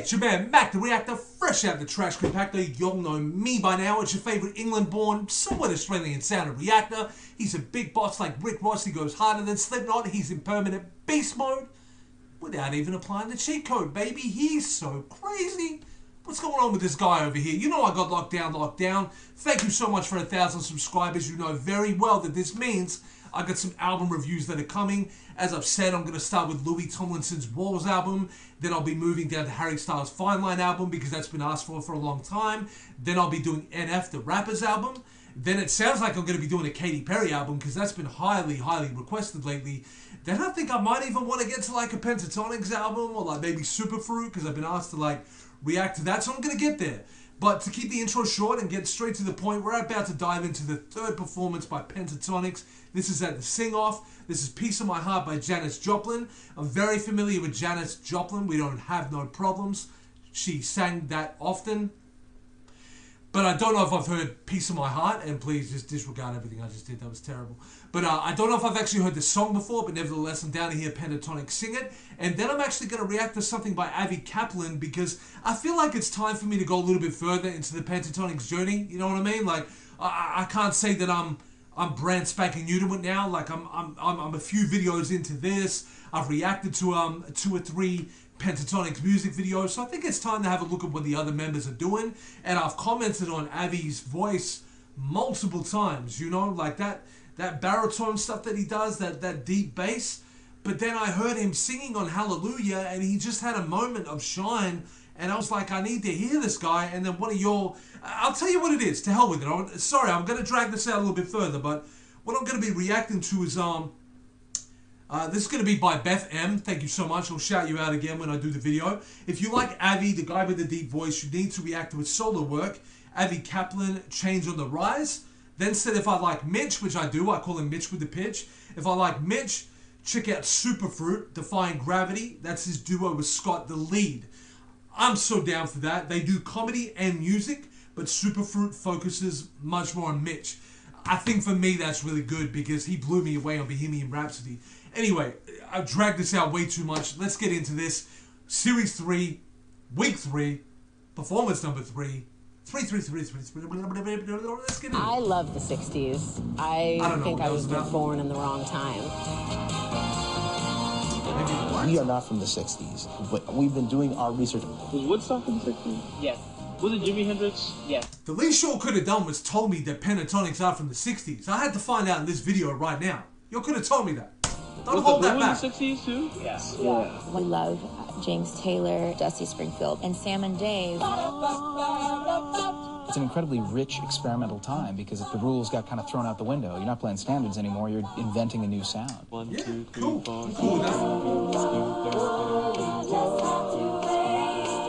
it's your man Mac the Reactor, fresh out the trash compactor. Y'all know me by now. It's your favourite England-born, somewhat Australian-sounded Reactor. He's a big boss like Rick Ross. He goes harder than Slipknot. He's in permanent beast mode without even applying the cheat code, baby. He's so crazy. What's going on with this guy over here? You know I got locked down. Thank you so much for 1,000 subscribers. You know very well that this means I got some album reviews that are coming. As I've said, I'm going to start with Louis Tomlinson's Walls album. Then I'll be moving down to Harry Styles' Fine Line album because that's been asked for a long time. Then I'll be doing NF, the rapper's album. Then it sounds like I'm going to be doing a Katy Perry album because that's been highly requested lately. Then I think I might even want to get to like a Pentatonix album or like maybe Superfruit because I've been asked to like react to that. So I'm going to get there. But to keep the intro short and get straight to the point, we're about to dive into the third performance by Pentatonix. This is at the Sing-Off. This is Piece of My Heart by Janis Joplin. I'm very familiar with Janis Joplin. We don't have no problems. She sang that often. But I don't know if I've heard Piece of My Heart, and please just disregard everything I just did. That was terrible. But I don't know if I've actually heard this song before, but nevertheless, I'm down to hear Pentatonix sing it. And then I'm actually going to react to something by Avi Kaplan because I feel like it's time for me to go a little bit further into the Pentatonix journey. You know what I mean? Like, I can't say that I'm brand spanking new to it now. Like, I'm a few videos into this. I've reacted to 2 or 3 Pentatonix music videos, so I think it's time to have a look at what the other members are doing. And I've commented on Avi's voice multiple times, you know, like that baritone stuff that he does, that deep bass. But then I heard him singing on Hallelujah, and he just had a moment of shine, and I was like, I need to hear this guy. And then one of your, I'll tell you what it is, to hell with it. Sorry, I'm going to drag this out a little bit further, but what I'm going to be reacting to is, this is going to be by Beth M. Thank you so much. I'll shout you out again when I do the video. If you like Avi, the guy with the deep voice, you need to react to his solo work. Avi Kaplan, Change on the Rise. Then said if I like Mitch, which I do, I call him Mitch with the pitch. If I like Mitch, check out Superfruit, Defying Gravity. That's his duo with Scott, the lead. I'm so down for that. They do comedy and music, but Superfruit focuses much more on Mitch. I think for me that's really good because he blew me away on Bohemian Rhapsody. Anyway, I've dragged this out way too much. Let's get into this. Series 3, Week 3, Performance number 3. 3. Let's get into it. I love the 60s. I think I was born in the wrong time. We are not from the 60s, but we've been doing our research. Was Woodstock in the 60s? Yes. Was it Jimi Hendrix? Yes. The least y'all could have done was told me that Pentatonix are from the 60s. I had to find out in this video right now. Y'all could have told me that. Don't hold that back. Was the 60s too? Yes. Yeah. We love James Taylor, Dusty Springfield, and Sam and Dave. It's an incredibly rich experimental time because the rules got kind of thrown out the window. You're not playing standards anymore. You're inventing a new sound. 1, 2, 3, Cool. 4.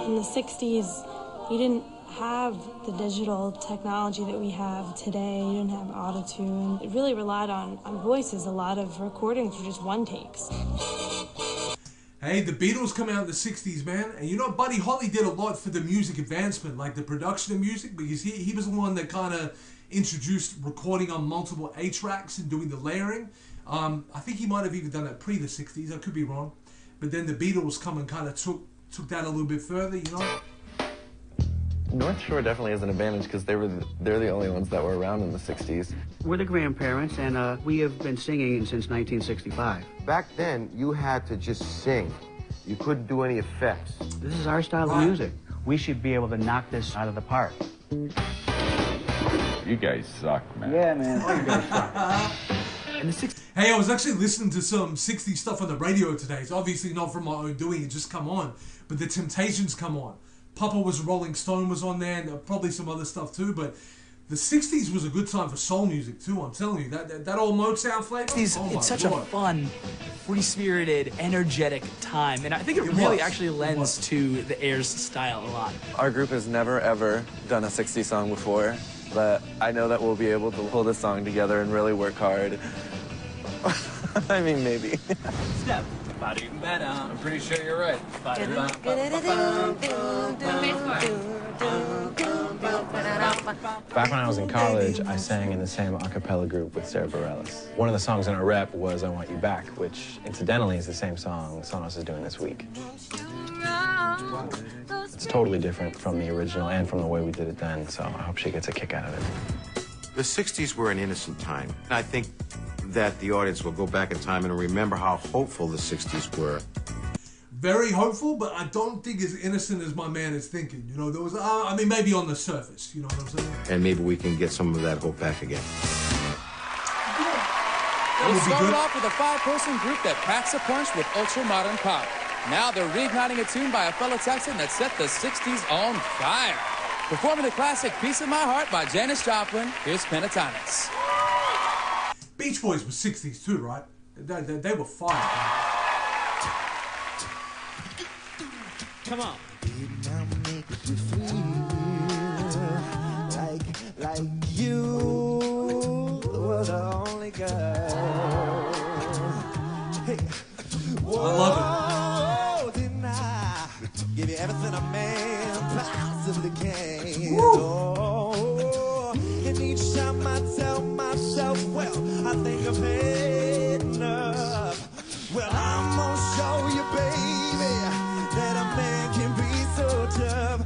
In the 60s, you didn't have the digital technology that we have today. You didn't have auto-tune. It really relied on voices. A lot of recordings were just one takes. Hey, the Beatles come out in the 60s, man. And you know, Buddy Holly did a lot for the music advancement, like the production of music, because he was the one that kind of introduced recording on multiple 8-tracks and doing the layering. I think he might have even done that pre the 60s. I could be wrong. But then the Beatles come and kind of took that a little bit further, you know? North Shore definitely has an advantage because they're the only ones that were around in the 60s. We're the grandparents, and we have been singing since 1965. Back then, you had to just sing. You couldn't do any effects. This is our style of music. We should be able to knock this out of the park. You guys suck, man. Yeah, man. Oh, you guys suck. In the 60s. Hey, I was actually listening to some 60s stuff on the radio today. It's obviously not from my own doing. It just come on. But the Temptations come on. Papa was Rolling Stone was on there, and probably some other stuff too, but the 60s was a good time for soul music too, I'm telling you. That old Motown flavor, It's such a fun, free-spirited, energetic time, and I think it really actually lends to the Airs style a lot. Our group has never, ever done a 60s song before, but I know that we'll be able to pull this song together and really work hard. I mean, maybe. Step. I'm pretty sure you're right. Back when I was in college, I sang in the same a cappella group with Sarah Bareilles. One of the songs in our rep was I Want You Back, which incidentally is the same song Sonos is doing this week. It's totally different from the original and from the way we did it then, so I hope she gets a kick out of it. The 60s were an innocent time. I think that the audience will go back in time and remember how hopeful the 60s were. Very hopeful, but I don't think as innocent as my man is thinking. You know, there was, I mean, maybe on the surface, you know what I'm saying? And maybe we can get some of that hope back again. We started off with a 5-person group that packs a punch with ultra-modern pop. Now they're reigniting a tune by a fellow Texan that set the 60s on fire. Performing the classic Piece of My Heart by Janis Joplin, here's Pentatonix. Beach Boys were 60s too, right? They were fire. Come on. Like you were the only girl. Hey. Whoa, I love it. Didn't I give you everything a man possibly can? Oh, and each time I tell myself, well, I think I've had enough. Well, I'm gonna show you, baby, that a man can be so tough.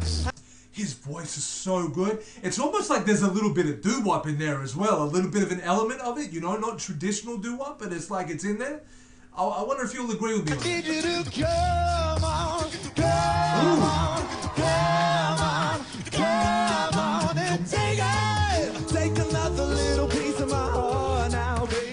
His voice is so good. It's almost like there's a little bit of doo-wop in there as well. A little bit of an element of it, you know, not traditional doo-wop, but it's like it's in there. I wonder if you'll agree with me on that. I need you to come on, come on, come on, come on, and take another little piece of my heart now, baby.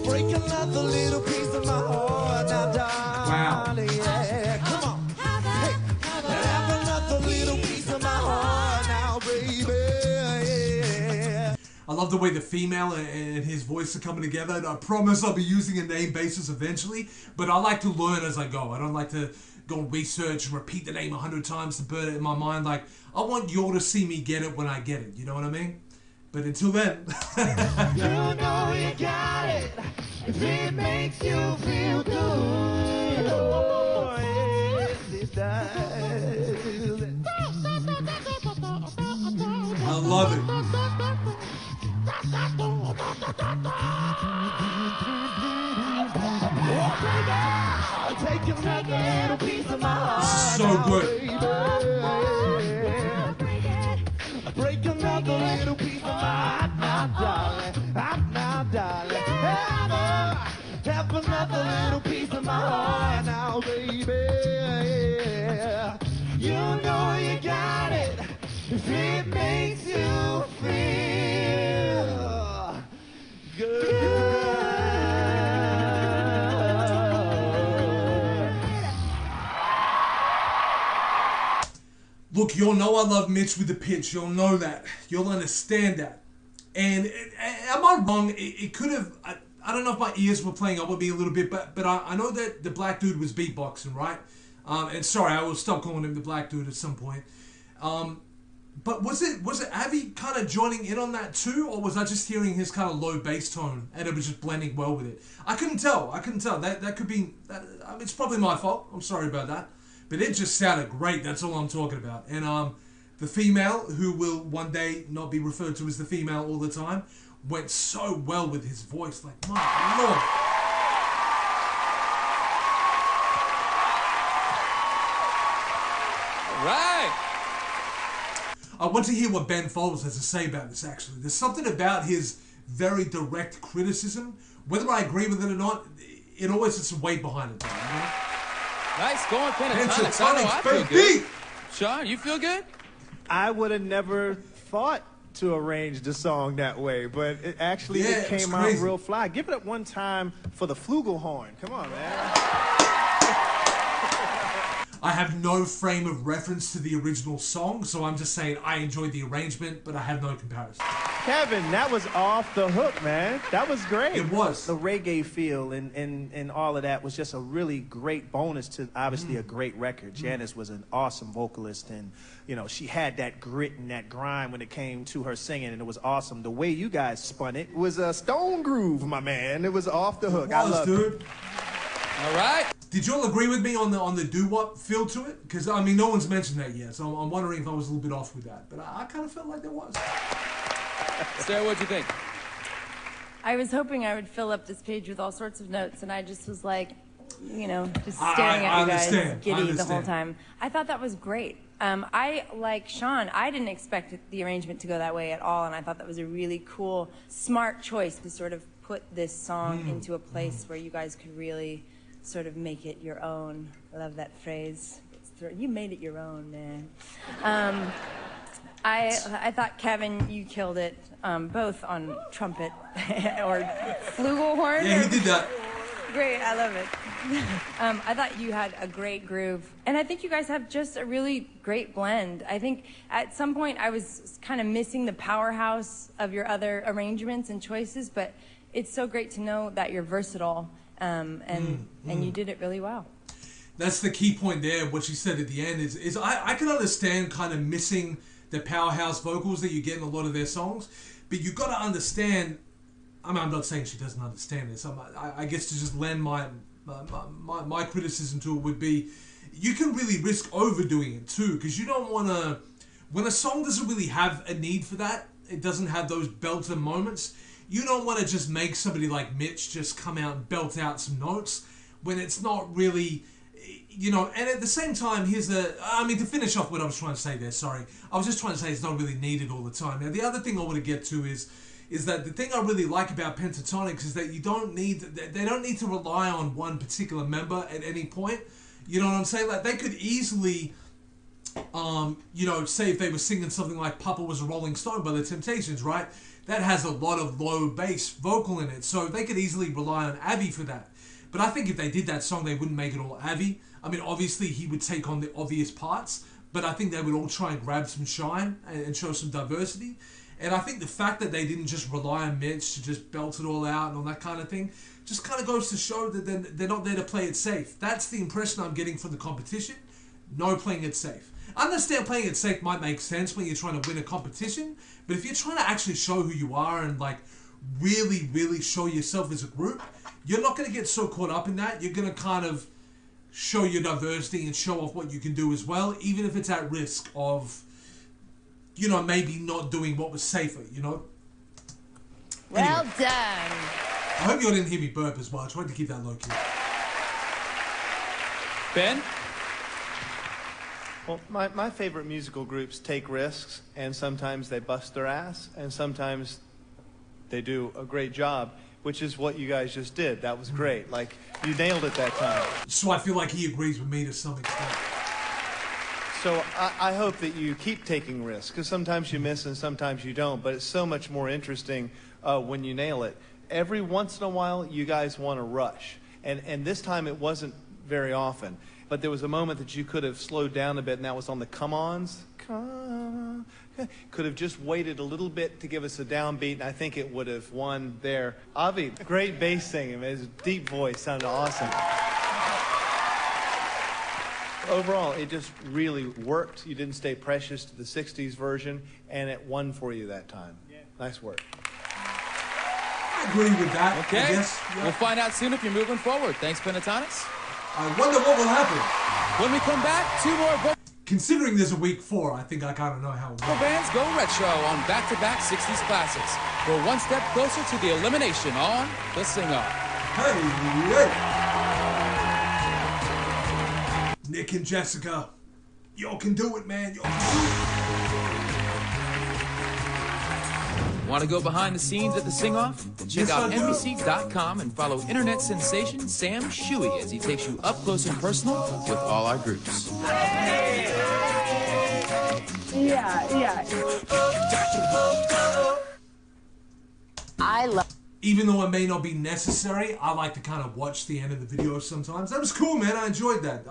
Break another little piece of my heart now, darling. Wow. Yeah, come on. Have another little piece of my heart now, baby. I love the way the female and his voice are coming together. And I promise I'll be using a name basis eventually, but I like to learn as I go. I don't like to go and research and repeat the name 100 times to burn it in my mind. Like, I want y'all to see me get it when I get it. You know what I mean? But until then... You know you got it if it makes you feel good. Oh, yes, it does. I love it. Take another little piece of my heart. This is so good. Break another little piece of my heart now, darling. Now, darling. Have another little piece of my heart now, baby. You know you got it if it makes you feel good. Look, you'll know I love Mitch with the pitch. You'll know that. You'll understand that. And am I wrong? It could have... I don't know if my ears were playing up with me a little bit, but I know that the black dude was beatboxing, right? And sorry, I will stop calling him the black dude at some point. But was it Avi kind of joining in on that too, or was I just hearing his kind of low bass tone and it was just blending well with it? I couldn't tell. That could be... it's probably my fault. I'm sorry about that. But it just sounded great. That's all I'm talking about. And the female, who will one day not be referred to as the female all the time, went so well with his voice. Like, my Lord. All right. I want to hear what Ben Folds has to say about this, actually. There's something about his very direct criticism. Whether I agree with it or not, it always has some weight behind it, though, you know? Nice going, Pentatonix. Pentatonix, I feel good. Sean, you feel good? I would have never thought to arrange the song that way, but it actually came out real fly. Give it up one time for the flugelhorn. Come on, man. I have no frame of reference to the original song, so I'm just saying I enjoyed the arrangement, but I have no comparison. Kevin, that was off the hook, man. That was great. It was. The reggae feel and all of that was just a really great bonus to obviously a great record. Janis was an awesome vocalist, and you know, she had that grit and that grind when it came to her singing, and it was awesome. The way you guys spun it was a stone groove, my man. It was off the hook. I loved it. All right. Did you all agree with me on the doo-wop feel to it? Because, I mean, no one's mentioned that yet, so I'm wondering if I was a little bit off with that. But I kind of felt like there was. Sarah, what'd you think? I was hoping I would fill up this page with all sorts of notes, and I just was like, you know, just staring at you guys, giddy the whole time. I thought that was great. I, like Sean, I didn't expect the arrangement to go that way at all, and I thought that was a really cool, smart choice to sort of put this song into a place where you guys could really sort of make it your own. I love that phrase. You made it your own, man. I thought, Kevin, you killed it, both on trumpet or flugelhorn. Yeah, he did that. Great, I love it. I thought you had a great groove. And I think you guys have just a really great blend. I think at some point I was kind of missing the powerhouse of your other arrangements and choices, but it's so great to know that you're versatile, and you did it really well. That's the key point there. What she said at the end is I can understand kind of missing the powerhouse vocals that you get in a lot of their songs, but you got to understand. I mean, I'm not saying she doesn't understand this. I guess to just lend my criticism to it would be, you can really risk overdoing it too, because you don't want to. When a song doesn't really have a need for that, it doesn't have those belter moments. You don't want to just make somebody like Mitch just come out and belt out some notes when it's not really. You know, and at the same time, to finish off what I was trying to say there, sorry. I was just trying to say it's not really needed all the time. Now, the other thing I want to get to is that the thing I really like about Pentatonix is that they don't need to rely on one particular member at any point. You know what I'm saying? Like, they could easily, say if they were singing something like Papa Was a Rolling Stone by The Temptations, right? That has a lot of low bass vocal in it. So they could easily rely on Avi for that. But I think if they did that song, they wouldn't make it all Avi. I mean, obviously, he would take on the obvious parts, but I think they would all try and grab some shine and show some diversity. And I think the fact that they didn't just rely on Mitch to just belt it all out and all that kind of thing just kind of goes to show that they're not there to play it safe. That's the impression I'm getting from the competition. No playing it safe. I understand playing it safe might make sense when you're trying to win a competition, but if you're trying to actually show who you are and like really, really show yourself as a group, you're not going to get so caught up in that. You're going to kind of show your diversity and show off what you can do as well, even if it's at risk of, maybe not doing what was safer, Well anyway, done. I hope you all didn't hear me burp as well. I tried to keep that low key. Ben? Well, my favorite musical groups take risks, and sometimes they bust their ass, and sometimes they do a great job, which is what you guys just did. That was great. Like, you nailed it that time. So I feel like he agrees with me to some extent. So I hope that you keep taking risks, because sometimes you miss and sometimes you don't, but it's so much more interesting when you nail it. Every once in a while, you guys want to rush. And this time it wasn't very often. But there was a moment that you could have slowed down a bit, and that was on the come-ons. Come on. Could have just waited a little bit to give us a downbeat, and I think it would have won there. Avi, great bass singing. His deep voice sounded awesome. Overall, it just really worked. You didn't stay precious to the 60s version, and it won for you that time. Yeah. Nice work. I agree with that. Okay. I guess. Yeah. We'll find out soon if you're moving forward. Thanks, Pentatonix. I wonder what will happen. When we come back, 2 more Considering there's a week 4, I think I kind of know how it will. bands go retro on back-to-back 60s classics. We're one step closer to the elimination on The Sing-Off. Hey! Nick and Jessica, y'all can do it, man. Y'all can do it. Want to go behind the scenes at The Sing-Off? Check out NBC.com and follow internet sensation Sam Shuey as he takes you up close and personal with all our groups. Yeah. I love. Even though it may not be necessary, I like to kind of watch the end of the video sometimes. That was cool, man. I enjoyed that.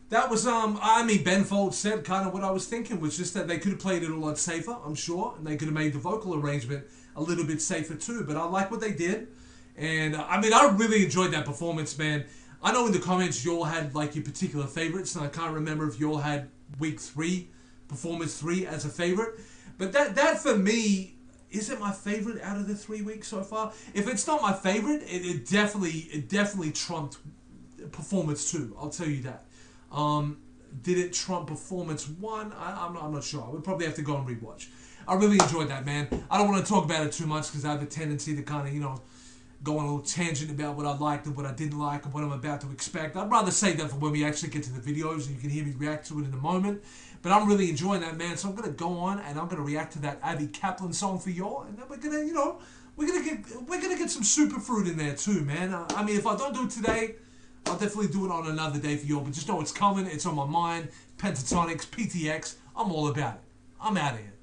That was, Ben Folds said kind of what I was thinking, was just that they could have played it a lot safer, I'm sure, and they could have made the vocal arrangement a little bit safer too, but I like what they did. And, I really enjoyed that performance, man. I know in the comments you all had, like, your particular favorites, and I can't remember if you all had week 3, performance 3 as a favorite. But that for me, is it my favorite out of the 3 weeks so far? If it's not my favorite, it definitely trumped performance 2. I'll tell you that. Did it trump performance 1? I'm not sure. I would probably have to go and rewatch. I really enjoyed that, man. I don't want to talk about it too much because I have a tendency to kind of, go on a little tangent about what I liked and what I didn't like and what I'm about to expect. I'd rather save that for when we actually get to the videos and you can hear me react to it in a moment. But I'm really enjoying that, man. So I'm going to go on and I'm going to react to that Abby Kaplan song for y'all. And then we're going to, you know, we're gonna get some super fruit in there too, man. I mean, if I don't do it today, I'll definitely do it on another day for y'all. But just know it's coming. It's on my mind. Pentatonix, PTX. I'm all about it. I'm out of here.